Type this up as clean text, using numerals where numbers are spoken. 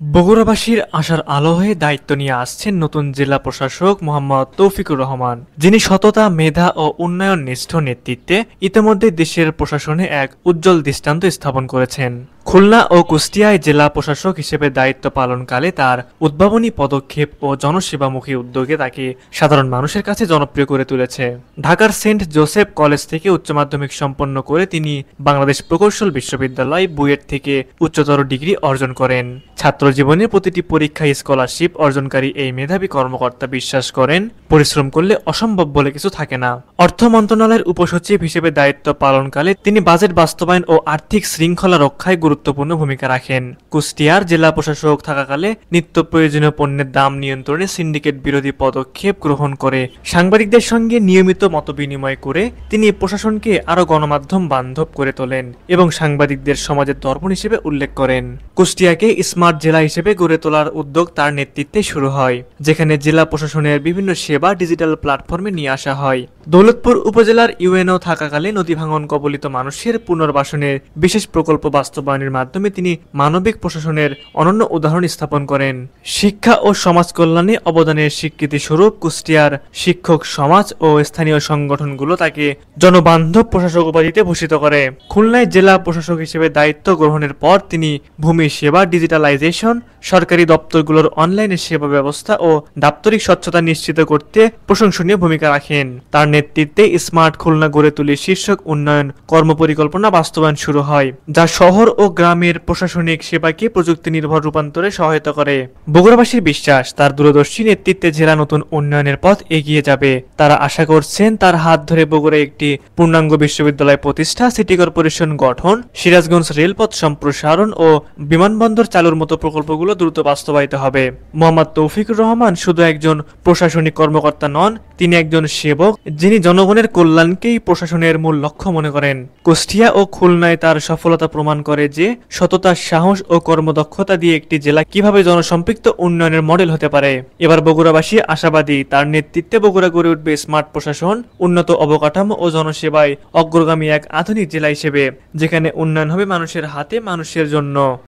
বগুড়াবাসীর আশার আলো হয়ে দায়িত্ব নিয়ে আসছেন নতুন জেলা প্রশাসক মোহাম্মদ তৌফিকুর রহমান, যিনি সততা, মেধা ও উন্নয়ন নিষ্ঠ নেতৃত্বে ইতিমধ্যে দেশের প্রশাসনে এক উজ্জ্বল দৃষ্টান্ত স্থাপন করেছেন। খুলনা ও কুষ্টিয়ায় জেলা প্রশাসক হিসেবে দায়িত্ব পালনকালে তার উদ্ভাবনী পদক্ষেপ ও জনসেবামুখী উদ্যোগে তাকে সাধারণ মানুষের কাছে জনপ্রিয় করে তুলেছে। ঢাকার সেন্ট জোসেফ কলেজ থেকে উচ্চ মাধ্যমিক সম্পন্ন করে তিনি বাংলাদেশ প্রকৌশল বিশ্ববিদ্যালয় বুয়েট থেকে উচ্চতর ডিগ্রি অর্জন করেন। ছাত্র জীবনের প্রতিটি পরীক্ষায় স্কলারশিপ অর্জনকারী এই মেধাবী কর্মকর্তা বিশ্বাস করেন, পরিশ্রম করলে অসম্ভব বলে কিছু থাকে না। অর্থ মন্ত্রণালয়ের উপসচিব হিসেবে দায়িত্ব পালনকালে তিনি বাজেট বাস্তবায়ন ও আর্থিক শৃঙ্খলা রক্ষায় গুরুত্বপূর্ণ ভূমিকা রাখেন। কুষ্টিয়ার জেলা প্রশাসক থাকাকালে নিত্য প্রয়োজনীয় পণ্যের দাম নিয়ন্ত্রণে সিন্ডিকেট বিরোধী পদক্ষেপ গ্রহণ করে সাংবাদিকদের সঙ্গে নিয়মিত মতবিনিময় করে তিনি প্রশাসনকে আরও গণমাধ্যম বান্ধব করে তোলেন এবং সাংবাদিকদের সমাজের দর্পণ হিসেবে উল্লেখ করেন। কুষ্টিয়াকে স্মার্ট জেলা হিসেবে গড়ে তোলার উদ্যোগ তার নেতৃত্বে শুরু হয়, যেখানে জেলা প্রশাসনের বিভিন্ন সেবা ডিজিটাল প্ল্যাটফর্মে নিয়ে আসা হয়। দৌলতপুর উপজেলার ইউএনও থাকাকালে নদী ভাঙন কবলিত মানুষের পুনর্বাসনের বিশেষ প্রকল্প বাস্তবায়নের মাধ্যমে তিনি মানবিক প্রশাসনের অনন্য উদাহরণ স্থাপন করেন। শিক্ষা ও সমাজ কল্যাণে অবদানের স্বীকৃতি স্বরূপ কুষ্টিয়ার শিক্ষক সমাজ ও স্থানীয় সংগঠনগুলো তাকে জনবান্ধব প্রশাসক উপাধিতে ভূষিত করে। খুলনায় জেলা প্রশাসক হিসেবে দায়িত্ব গ্রহণের পর তিনি ভূমি সেবা ডিজিটালাইজেশন, সরকারি দপ্তরগুলোর অনলাইনে সেবা ব্যবস্থা ও দাপ্তরিক স্বচ্ছতা নিশ্চিত করতে প্রশংসনীয় ভূমিকা রাখেন। তার নেতৃত্বে স্মার্ট খুলনা গড়ে তুলে শীর্ষক উন্নয়ন কর্মপরিকল্পনা বাস্তবায়ন শুরু হয়, যা শহর ও গ্রামের প্রশাসনিক সেবাকে প্রযুক্তি নির্ভর রূপান্তরে সহায়তা করে। বগুড়াবাসীর বিশ্বাস, তার দূরদর্শী নেতৃত্বে জেলা নতুন উন্নয়নের পথ এগিয়ে যাবে। তারা আশা করছেন তার হাত ধরে বগুড়ায় একটি পূর্ণাঙ্গ বিশ্ববিদ্যালয় প্রতিষ্ঠা, সিটি কর্পোরেশন গঠন, সিরাজগঞ্জ রেলপথ সম্প্রসারণ ও বিমানবন্দর চালুর মতো প্রকল্পগুলো দ্রুত বাস্তবায়িত হবে। মোহাম্মদ তৌফিকুর রহমান শুধু একজন প্রশাসনিক কর্মকর্তা নন, তিনি একজন সেবক, যিনি জনগণের কল্যাণকেই প্রশাসনের মূল লক্ষ্য মনে করেন। কুষ্টিয়া ও খুলনায় তার সফলতা প্রমাণ করে যে সততা, সাহস ও কর্মদক্ষতা দিয়ে একটি জেলা কিভাবে জনসম্পৃক্ত উন্নয়নের মডেল হতে পারে। এবার বগুড়াবাসী আশাবাদী, তার নেতৃত্বে বগুড়া গড়ে উঠবে স্মার্ট প্রশাসন, উন্নত অবকাঠামো ও জনসেবায় অগ্রগামী এক আধুনিক জেলা হিসেবে, যেখানে উন্নয়ন হবে মানুষের হাতে, মানুষের জন্য।